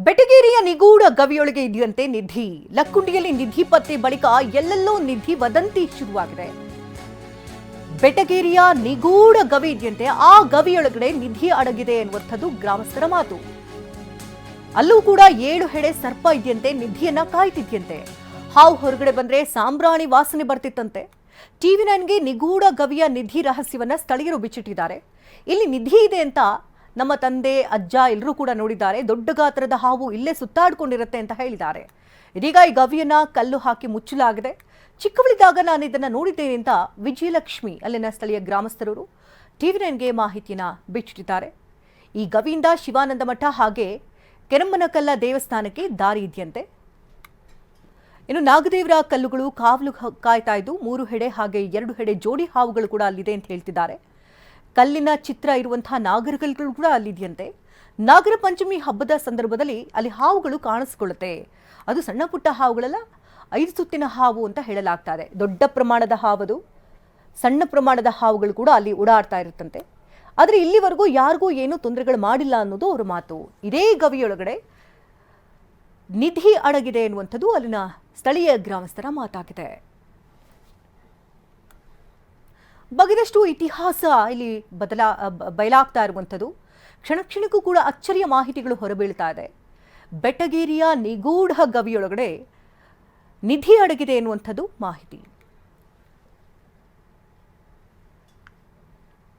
ಬೆಟಗೇರಿಯ ನಿಗೂಢ ಗವಿಯೊಳಗೆ ಇದೆಯಂತೆ ನಿಧಿ. ಲಕ್ಕುಂಡಿಯಲ್ಲಿ ನಿಧಿ ಪತ್ತೆ ಬಳಿಕ ಎಲ್ಲೆಲ್ಲೋ ನಿಧಿ ವದಂತಿ ಶುರುವಾಗಿದೆ. ಬೆಟಗೇರಿಯ ನಿಗೂಢ ಗವಿ ಇದೆಯಂತೆ, ಆ ಗವಿಯೊಳಗಡೆ ನಿಧಿ ಅಡಗಿದೆ ಎನ್ನುವಂಥದ್ದು ಗ್ರಾಮಸ್ಥರ ಮಾತು. ಅಲ್ಲೂ ಕೂಡ 7 ಹೆಡೆ ಸರ್ಪ ಇದೆಯಂತೆ, ನಿಧಿಯನ್ನ ಕಾಯ್ತಿದ್ಯಂತೆ. ಹಾವು ಹೊರಗಡೆ ಬಂದ್ರೆ ಸಾಂಬ್ರಾಣಿ ವಾಸನೆ ಬರ್ತಿತ್ತಂತೆ. TV9ಗೆ ನಿಗೂಢ ಗವಿಯ ನಿಧಿ ರಹಸ್ಯವನ್ನ ಸ್ಥಳೀಯರು ಬಿಚ್ಚಿಟ್ಟಿದ್ದಾರೆ. ಇಲ್ಲಿ ನಿಧಿ ಇದೆ ಅಂತ ನಮ್ಮ ತಂದೆ ಅಜ್ಜ ಎಲ್ಲರೂ ಕೂಡ ನೋಡಿದ್ದಾರೆ. ದೊಡ್ಡ ಗಾತ್ರದ ಹಾವು ಇಲ್ಲೇ ಸುತ್ತಾಡ್ಕೊಂಡಿರುತ್ತೆ ಅಂತ ಹೇಳಿದ್ದಾರೆ. ಇದೀಗ ಈ ಗವಿಯನ್ನ ಕಲ್ಲು ಹಾಕಿ ಮುಚ್ಚಲಾಗಿದೆ. ಚಿಕ್ಕವಳಿದ್ದಾಗ ನಾನು ಇದನ್ನ ನೋಡಿದ್ದೇನೆ ಅಂತ ವಿಜಯಲಕ್ಷ್ಮಿ ಅಲ್ಲಿನ ಸ್ಥಳೀಯ ಗ್ರಾಮಸ್ಥರು TV9ಗೆ ಮಾಹಿತಿಯನ್ನ ಬಿಚ್ಚಿಟ್ಟಿದ್ದಾರೆ. ಈ ಗವಿಯಿಂದ ಶಿವಾನಂದ ಮಠ ಹಾಗೆ ಕೆರಮ್ಮನಕಲ್ಲ ದೇವಸ್ಥಾನಕ್ಕೆ ದಾರಿ ಇದೆಯಂತೆ. ಇನ್ನು ನಾಗದೇವರ ಕಲ್ಲುಗಳು ಕಾವಲು ಕಾಯ್ತಾ ಇದ್ದು 3 ಹೆಡೆ ಹಾಗೆ 2 ಹೆಡೆ ಜೋಡಿ ಹಾವುಗಳು ಕೂಡ ಅಲ್ಲಿದೆ ಅಂತ ಹೇಳ್ತಿದ್ದಾರೆ. ಕಲ್ಲಿನ ಚಿತ್ರ ಇರುವಂತಹ ನಾಗರಗಳು ಕೂಡ ಅಲ್ಲಿದೆಯಂತೆ. ನಾಗರ ಪಂಚಮಿ ಹಬ್ಬದ ಸಂದರ್ಭದಲ್ಲಿ ಅಲ್ಲಿ ಹಾವುಗಳು ಕಾಣಿಸ್ಕೊಳ್ಳುತ್ತೆ. ಅದು ಸಣ್ಣ ಪುಟ್ಟ ಹಾವುಗಳಲ್ಲ, 5 ಸುತ್ತಿನ ಹಾವು ಅಂತ ಹೇಳಲಾಗ್ತಾ ಇದೆ. ದೊಡ್ಡ ಪ್ರಮಾಣದ ಹಾವದು, ಸಣ್ಣ ಪ್ರಮಾಣದ ಹಾವುಗಳು ಕೂಡ ಅಲ್ಲಿ ಓಡಾಡ್ತಾ ಇರುತ್ತಂತೆ. ಆದರೆ ಇಲ್ಲಿವರೆಗೂ ಯಾರಿಗೂ ಏನೂ ತೊಂದರೆಗಳು ಮಾಡಿಲ್ಲ ಅನ್ನೋದು ಅವರ ಮಾತು. ಇದೇ ಗವಿಯೊಳಗಡೆ ನಿಧಿ ಅಡಗಿದೆ ಎನ್ನುವಂಥದ್ದು ಅಲ್ಲಿನ ಸ್ಥಳೀಯ ಗ್ರಾಮಸ್ಥರ ಮಾತಾಗಿದೆ. ಬಗೆದಷ್ಟು ಇತಿಹಾಸ ಇಲ್ಲಿ ಬಯಲಾಗ್ತಾ ಇರುವಂಥದ್ದು. ಕ್ಷಣ ಕ್ಷಣಕ್ಕೂ ಕೂಡ ಅಚ್ಚರಿಯ ಮಾಹಿತಿಗಳು ಹೊರಬೀಳ್ತಾ ಇದೆ. ಬೆಟಗೇರಿಯ ನಿಗೂಢ ಗವಿಯೊಳಗಡೆ ನಿಧಿ ಅಡಗಿದೆ ಎನ್ನುವಂಥದ್ದು ಮಾಹಿತಿ.